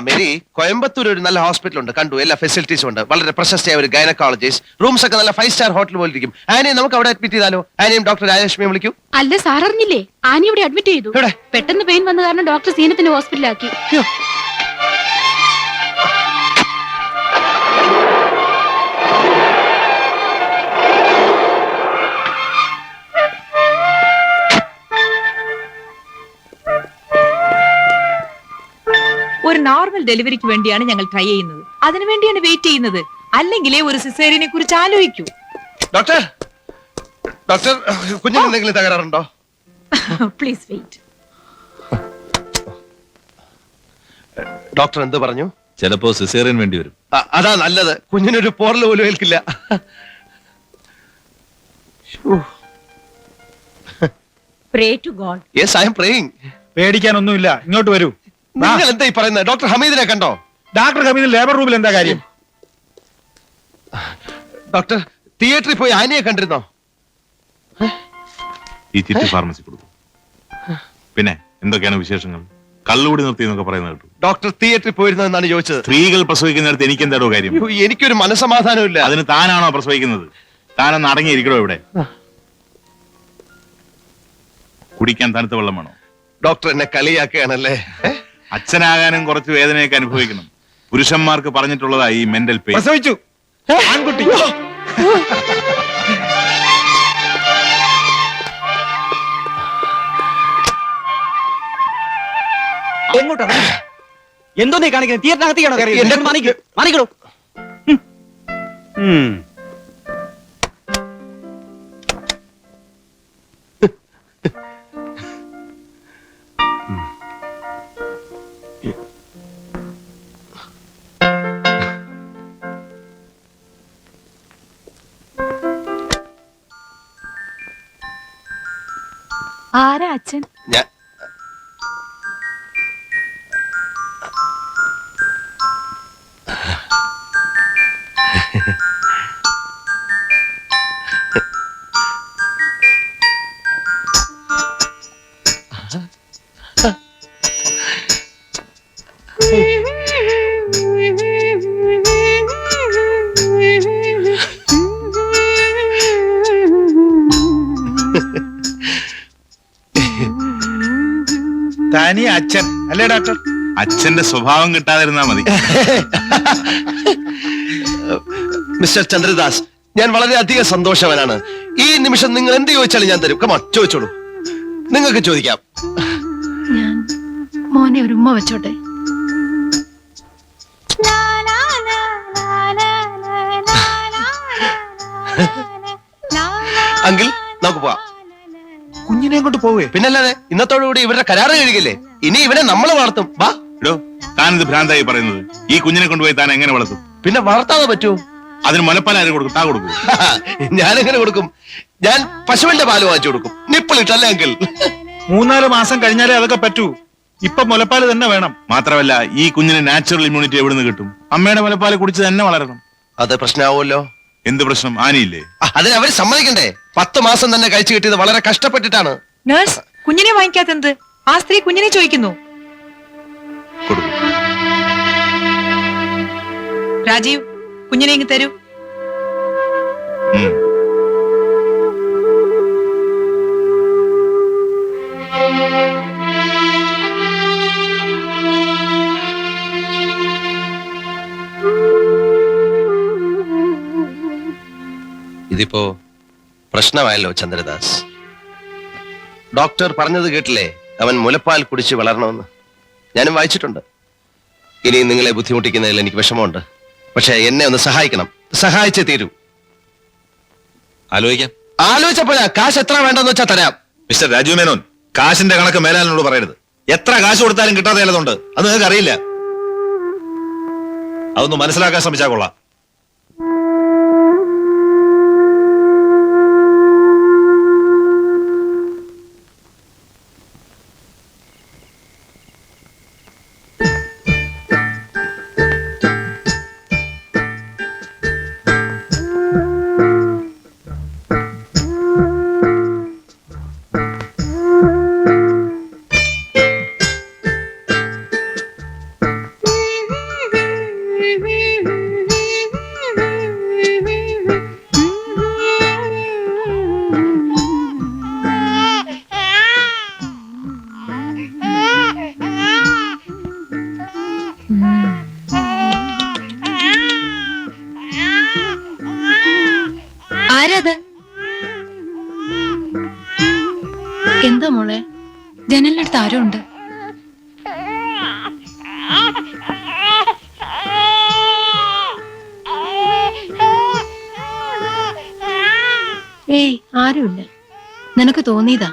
Mary, Coimbatore ഒരു നല്ല hospital ഉണ്ട്, കണ്ടു, എല്ലാ ഫെസിലിറ്റീസും ഉണ്ട്, വളരെ പ്രശസ്തയായ ഒരു ഗൈനക്കോളജിസ്റ്റ്, റൂംസ് ഒക്കെ നല്ല 5 സ്റ്റാർ ഹോട്ടൽ പോലെ ഇരിക്കും. ആനയെ നമുക്ക് അവിടെ അഡ്മിറ്റ് ചെയ്താലോ? ആനയും ഡോക്ടർ രാജലക്ഷ്മിയെ വിളിക്കൂ. അല്ല സാർ അറിഞ്ഞില്ലേ, ആനി ഇവിടെ അഡ്മിറ്റ് ചെയ്തു. പെട്ടെന്ന് പെയിൻ വന്ന കാരണം ഡോക്ടർ സീനത്തിന്റെ ഹോസ്പിറ്റലാക്കി. ഒരു നോർമൽ ഡെലിവറിക്ക് വേണ്ടിയാണ് ഞങ്ങൾ ട്രൈ ചെയ്യുന്നത്. അതിനു വേണ്ടിയാണ് വെയിറ്റ് ചെയ്യുന്നത്. അല്ലെങ്കിലേ ഒരു സിസേറിയനെ കുറിച്ച് ആലോചിക്കൂ. ഡോക്ടർ, ഡോക്ടർ, കുഞ്ഞിന് എന്തെങ്കിലും തകരാറുണ്ടോ? Please wait. ഡോക്ടർ എന്ത് പറഞ്ഞു? ചിലപ്പോ സിസേറിയൻ വേണ്ടി വരും. അതാ നല്ലത്, കുഞ്ഞിനൊരു പോറൽ പോലും ഏൽക്കില്ല. Pray to God. Yes, I am praying. പേടിക്കാനൊന്നുമില്ല, ഇങ്ങോട്ട് വരൂ. നിങ്ങൾ എന്താ ഈ പറയുന്നത്? ഡോക്ടർ ഹമീദിനെ കണ്ടോ? ഡോക്ടർ ഹമീദ് ലേബർ റൂമിൽ എന്താ കാര്യം? ഡോക്ടർ, തിയേറ്ററിൽ പോയി ആനയെ കണ്ടിരുന്നോ? ഈ ചിട്ടി ഫാർമസി കൊടുക്കും. പിന്നെ എന്തൊക്കെയാണ് വിശേഷങ്ങൾ? കള്ളുകൂടി നിർത്തി എന്നൊക്കെ പറയുന്നത് കേട്ടു. ഡോക്ടർ തിയേറ്ററിൽ പോയിരുന്നോ എന്നാണ് ചോദിച്ചത്. സ്ത്രീകൾ പ്രസവിക്കുന്നിടത്ത് എനിക്ക് എന്താണോ കാര്യം? എനിക്കൊരു മനസമാധാനമില്ല. അതിന് താനാണോ പ്രസവിക്കുന്നത്? താനൊന്ന് അടങ്ങിയിരിക്കണോ ഇവിടെ? കുടിക്കാൻ തണുത്ത വെള്ളം വേണോ? ഡോക്ടർ എന്നെ കളിയാക്കുകയാണല്ലേ? അച്ഛനാകാനും കുറച്ച് വേദനയൊക്കെ അനുഭവിക്കണം. പുരുഷന്മാർക്ക് പറഞ്ഞിട്ടുള്ളതാ ഈ മെന്റൽ പെയിൻ. പ്രസവിച്ചു ആൺകുട്ടി. എങ്ങോട്ടാ? എന്തോ നീ കാണിക്കുന്നത്? തിയേറ്ററിനകത്തേക്കാണോ? മാറിക്കണോ? ആരാ അച്ഛൻ? താനീ അച്ഛൻ അല്ലേ ഡോക്ടർ? അച്ഛന്റെ സ്വഭാവം കിട്ടാതിരുന്നാ മതി. മിസ്റ്റർ ചന്ദ്രദാസ്, ഞാൻ വളരെയധികം സന്തോഷവാനാണ്. ഈ നിമിഷം നിങ്ങൾ എന്ത് ചോദിച്ചാലും ഞാൻ തരും. കമാ, ചോദിച്ചോളൂ. നിങ്ങൾക്ക് ചോദിക്കാം. ഞാൻ മോനെ ഒരു ഉമ്മ വെച്ചോട്ടെ? അങ്കിൾ, നമുക്ക് പോവാം. കുഞ്ഞിനെ കൊണ്ട് പോവേ? പിന്നല്ലാതെ, ഇന്നത്തോടുകൂടി ഇവരുടെ കരാറ് കഴിയില്ലേ. ഇനി ഇവനെ നമ്മൾ വളർത്തും. വാ. താനിത് ഭ്രാന്തായി പറയുന്നത്. ഈ കുഞ്ഞിനെ കൊണ്ടുപോയി താൻ എങ്ങനെ വളർത്തും? പിന്നെ വളർത്താതെ പറ്റൂ? അതിന് മുലപ്പാൽ ആരും കൊടുക്കും? താ കൊടുക്കും. ഞാൻ എങ്ങനെ കൊടുക്കും? ഞാൻ പശുവിന്റെ പാല് വാങ്ങിച്ചു കൊടുക്കും. നിപ്പിളിട്ടല്ലേ അങ്കിൾ? 3-4 മാസം കഴിഞ്ഞാലേ അതൊക്കെ പറ്റൂ. ഇപ്പൊ മുലപ്പാല് തന്നെ വേണം. മാത്രമല്ല, ഈ കുഞ്ഞിന് നാച്ചുറൽ ഇമ്മ്യൂണിറ്റി എവിടുന്ന് കിട്ടും? അമ്മയുടെ മുലപ്പാല് കുടിച്ച് തന്നെ വളരണം. അത് പ്രശ്നമാവുമല്ലോ. എന്ത് പ്രശ്നം? ആനയില്ലേ? അതിന് അവര് സമ്മതിക്കണ്ടേ? 10 മാസം തന്നെ കഴിച്ചു കിട്ടിയത് വളരെ കഷ്ടപ്പെട്ടിട്ടാണ്. നഴ്സ്, കുഞ്ഞിനെ വാങ്ങിക്കാത്തെന്ത്? ആ സ്ത്രീ കുഞ്ഞിനെ ചോദിക്കുന്നു. കൊടുക്കും. രാജീവ്, കുഞ്ഞിനെ ഇങ്ങ് തരൂ. ഇതിപ്പോ പ്രശ്നമായല്ലോ ചന്ദ്രദാസ്. ഡോക്ടർ പറഞ്ഞത് കേട്ടില്ലേ? അവൻ മുലപ്പാൽ കുടിച്ച് വളരണമെന്ന്. ഞാനും വായിച്ചിട്ടുണ്ട്. ഇനി നിങ്ങളെ ബുദ്ധിമുട്ടിക്കുന്നതിൽ എനിക്ക് വിഷമമുണ്ട്. പക്ഷെ എന്നെ ഒന്ന് സഹായിക്കണം. സഹായിച്ചേ തീരൂ. ആലോചിക്കാം. ആലോചിച്ചപ്പോഴാ കാശ് എത്ര വേണ്ടെന്ന് വെച്ചാ തരാം. മിസ്റ്റർ രാജു മേനോൻ, കാശിന്റെ കണക്ക് മേലാലിനോട് പറയരുത്. എത്ര കാശ് കൊടുത്താലും കിട്ടാതെ ചിലതുണ്ട്. അത് നിങ്ങൾക്ക് അറിയില്ല. അതൊന്ന് മനസ്സിലാക്കാൻ ശ്രമിച്ചാൽ കൊള്ളാം. എന്താ മോളെ? ജനലിനടുത്ത് ആരോ ഉണ്ട്. ഏയ്, ആരുമില്ല. നിനക്ക് തോന്നിയതാ.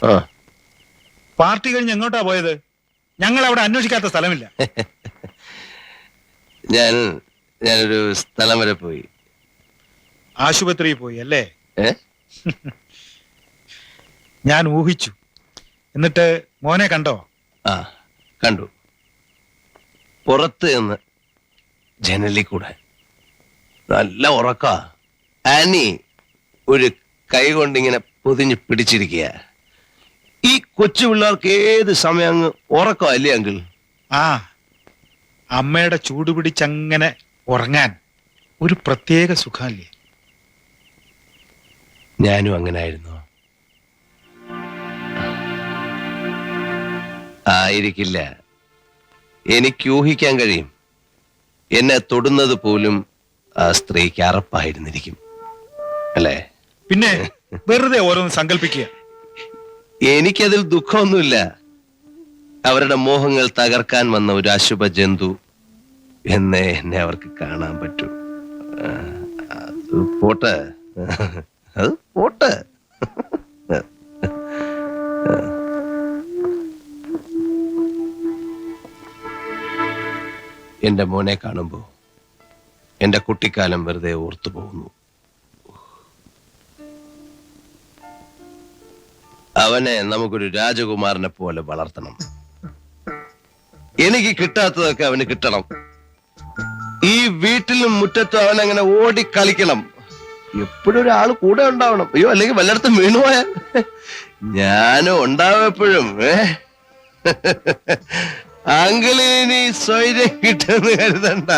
ആ പാർട്ടി കഴിഞ്ഞ് എങ്ങോട്ടാ പോയത്? ഞങ്ങൾ അവിടെ അന്വേഷിക്കാത്ത സ്ഥലമില്ല. ഞാനൊരു സ്ഥലം വരെ പോയി. ആശുപത്രിയിൽ പോയി അല്ലേ? ഏ? ഞാൻ ഊഹിച്ചു. എന്നിട്ട് മോനെ കണ്ടോ? ആ കണ്ടു. പുറത്ത് നിന്ന് ജനലിൽ കൂടെ നല്ല ഉറക്ക. ആനി ഒരു കൈ കൊണ്ടിങ്ങനെ പൊതിഞ്ഞ് പിടിച്ചിരിക്കുക. ഈ കൊച്ചു പിള്ളേർക്ക് ഏത് സമയം അങ്ങ് ഉറക്കം അല്ലേ അങ്കിൾ? ആ, അമ്മയുടെ ചൂട് പിടിച്ചങ്ങനെ ഉറങ്ങാൻ ഒരു പ്രത്യേക സുഖമല്ലേ? ഞാനും അങ്ങനെ ആയിരുന്നു. ആയിരിക്കില്ല. എനിക്ക് ഊഹിക്കാൻ കഴിയും. എന്നെ തൊടുന്നത് പോലും ആ സ്ത്രീക്ക് അറപ്പായിരുന്നിരിക്കും അല്ലേ? പിന്നെ വെറുതെ ഓരോന്ന് സങ്കല്പിക്കുക. എനിക്കതിൽ ദുഃഖമൊന്നുമില്ല. അവരുടെ മോഹങ്ങൾ തകർക്കാൻ വന്ന ഒരു അശുഭ ജന്തു എന്നേ എന്നെ അവർക്ക് കാണാൻ പറ്റൂ. അത് പോട്ടെ, അത് പോട്ടെ. എന്റെ മോനെ കാണുമ്പോ എന്റെ കുട്ടിക്കാലം വെറുതെ ഓർത്തു പോകുന്നു. അവനെ നമുക്കൊരു രാജകുമാരനെ പോലെ വളർത്തണം. എനിക്ക് കിട്ടാത്തതൊക്കെ അവന് കിട്ടണം. ഈ വീട്ടിലും മുറ്റത്തും അവൻ അങ്ങനെ ഓടിക്കളിക്കണം. എപ്പോഴും ഒരാൾ കൂടെ ഉണ്ടാവണം. അയ്യോ, അല്ലെങ്കിൽ വല്ലയിടത്തും വീണുപോയാൽ ഞാനും ഉണ്ടാവും എപ്പോഴും. അങ്കിളിനി സ്വൈര്യം കിട്ടുമെന്ന് കരുതണ്ട.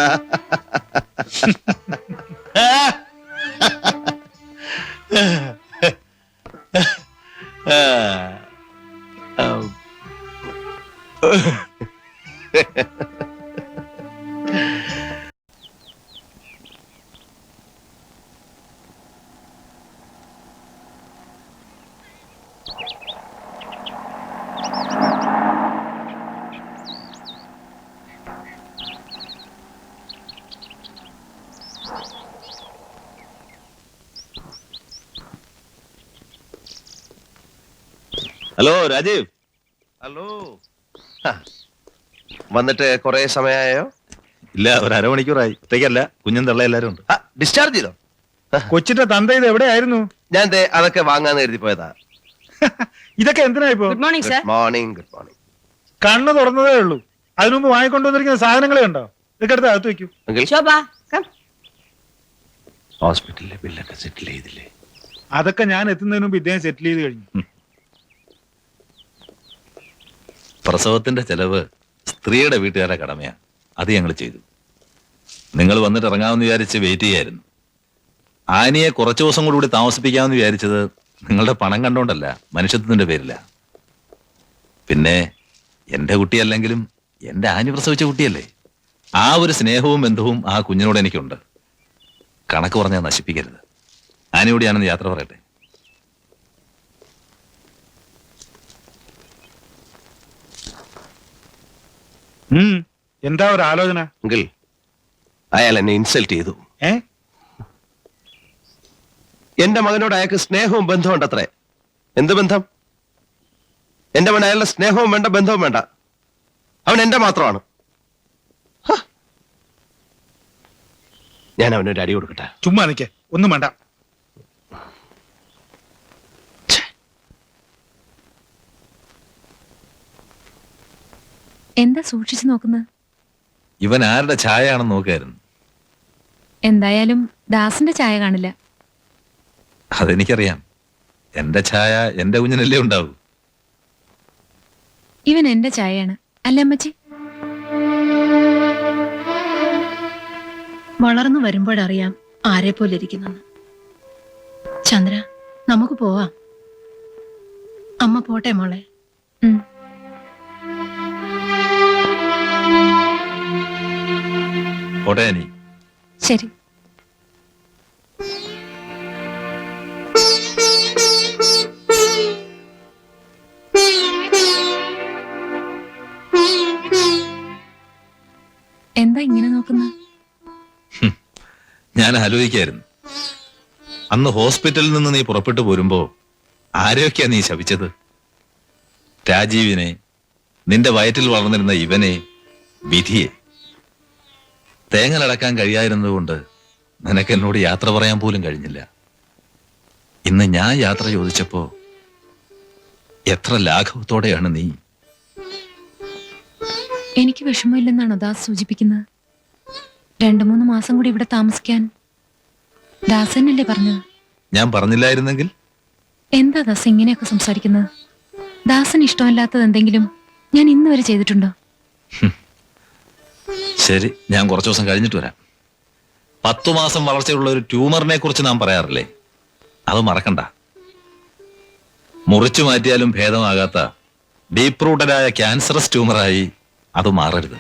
ഹലോ രാജീവ്. ഹലോ. വന്നിട്ട് കുറെ സമയമായോ? ഇല്ല, ഒരു അരമണിക്കൂറായി. ഒറ്റയ്ക്കല്ല, കുഞ്ഞും തള്ള എല്ലാരും ഉണ്ട്. ഡിസ്ചാർജ് ചെയ്തോ? കൊച്ചിന്റെ തന്ത ഇത് എവിടെയായിരുന്നു? ഞാൻ അതൊക്കെ വാങ്ങാന്ന് കരുതി പോയതാ. ഇതൊക്കെ എന്തിനാ ഇപ്പോ? Good morning sir. Morning. Good morning. കണ്ണു തുറന്നതേ ഉള്ളൂ. അതിനുമുമ്പ് വാങ്ങിക്കൊണ്ടുവന്നിരിക്കുന്ന സാധനങ്ങളെ ഉണ്ടോ? ഇതൊക്കെ എടുത്ത് അകത്ത് വെക്കൂ. ഹോസ്പിറ്റലിലെ ബില്ലൊക്കെ സെറ്റിൽ ചെയ്തില്ലേ? അതൊക്കെ ഞാൻ എത്തുന്നതിന് മുമ്പ് ഇദ്ദേഹം സെറ്റിൽ ചെയ്ത് കഴിഞ്ഞു. പ്രസവത്തിന്റെ ചെലവ് സ്ത്രീയുടെ വീട്ടുകാരുടെ കടമയാ. അത് ഞങ്ങൾ ചെയ്തു. നിങ്ങൾ വന്നിട്ട് ഇറങ്ങാമെന്ന് വിചാരിച്ച് വെയിറ്റ് ചെയ്യായിരുന്നു. ആനിയെ കുറച്ചു ദിവസം കൂടി താമസിപ്പിക്കാമെന്ന് വിചാരിച്ചത് നിങ്ങളുടെ പണം കണ്ടോണ്ടല്ല, മനുഷ്യത്വത്തിന്റെ പേരില്ല. പിന്നെ എന്റെ കുട്ടിയല്ലെങ്കിലും എന്റെ ആനി പ്രസവിച്ച കുട്ടിയല്ലേ. ആ ഒരു സ്നേഹവും ബന്ധവും ആ കുഞ്ഞിനോട് എനിക്കുണ്ട്. കണക്ക് പറഞ്ഞാൽ നശിപ്പിക്കരുത്. ആനിയോട് ഞാനൊന്ന് യാത്ര പറയട്ടെ. എന്താ ഒരു ആലോചന? അങ്കിൾ, അയാൾ എന്നെ ഇൻസൾട്ട് ചെയ്തു. എന്റെ മകനോട് അയാൾക്ക് സ്നേഹവും ബന്ധവും ഉണ്ടത്രേ. എന്ത് ബന്ധം? എന്റെ മകൻ അയാളുടെ സ്നേഹവും വേണ്ട, ബന്ധവും വേണ്ട. അവൻ എന്റെ മാത്രമാണ്. ഞാൻ അവനൊരു അടി കൊടുക്കട്ടെ? ചുമ്മാ നിൽക്കേ, ഒന്നും വേണ്ട. എന്താ സൂക്ഷിച്ചു നോക്കുന്നത്? ഇവൻ ആരുടെ ഛായയാണെന്ന് നോക്കായിരുന്നു. എന്തായാലും ദാസിന്റെ ചായ കാണില്ല. അതെനിക്കറിയാം. എന്റെ ഛായ എന്റെ കുഞ്ഞിനല്ലേ ഉണ്ടാവൂ. ഇവൻ എന്റെ ചായയാണ്, അല്ലേ അമ്മച്ചി? വളർന്നു വരുമ്പോഴറിയാം ആരെ പോലെ ഇരിക്കുന്നെന്ന്. ചന്ദ്ര, നമുക്ക് പോവാം. അമ്മ പോട്ടെ മോളെ. പോട്ടെ ആനി. ശരി. എന്താ ഇങ്ങനെ നോക്കുന്നത്? ഞാൻ ആലോചിക്കായിരുന്നു, അന്ന് ഹോസ്പിറ്റലിൽ നിന്ന് നീ പുറപ്പെട്ടു പോരുമ്പോ ആരെയൊക്കെയാ നീ ശപിച്ചത്? രാജീവിനെ, നിന്റെ വയറ്റിൽ വളർന്നിരുന്ന ഇവനെ, വിധിയെ. തേങ്ങലടക്കാൻ കഴിയായിരുന്നതുകൊണ്ട് നിനക്ക് എന്നോട് യാത്ര പറയാൻ പോലും കഴിഞ്ഞില്ല. ഇന്ന് ഞാൻ യാത്ര ചോദിച്ചപ്പോ എത്ര ലാഘവത്തോടെയാണ് നീ. എനിക്ക് വിഷമമില്ലെന്നാണോ ദാസ് സൂചിപ്പിക്കുന്നത്? 2-3 മാസം കൂടി ഇവിടെ താമസിക്കാൻ ദാസനല്ലേ പറഞ്ഞത്? ഞാൻ പറഞ്ഞില്ലായിരുന്നെങ്കിൽ? എന്താ ദാസ് ഇങ്ങനെയൊക്കെ സംസാരിക്കുന്നത്? ദാസന് ഇഷ്ടമല്ലാത്തത് എന്തെങ്കിലും ഞാൻ ഇന്ന് വരെ ചെയ്തിട്ടുണ്ടോ? ശരി, ഞാൻ കുറച്ചു ദിവസം കഴിഞ്ഞിട്ട് വരാം. 10 മാസം വളർച്ചയുള്ള ഒരു ട്യൂമറിനെ കുറിച്ച് നാം പറയാറില്ലേ, അത് മറക്കണ്ട. മുറിച്ചു മാറ്റിയാലും ഭേദമാകാത്ത ഡീപ്പ് റൂട്ടഡായ ക്യാൻസറസ് ട്യൂമറായി അത് മാറരുത്.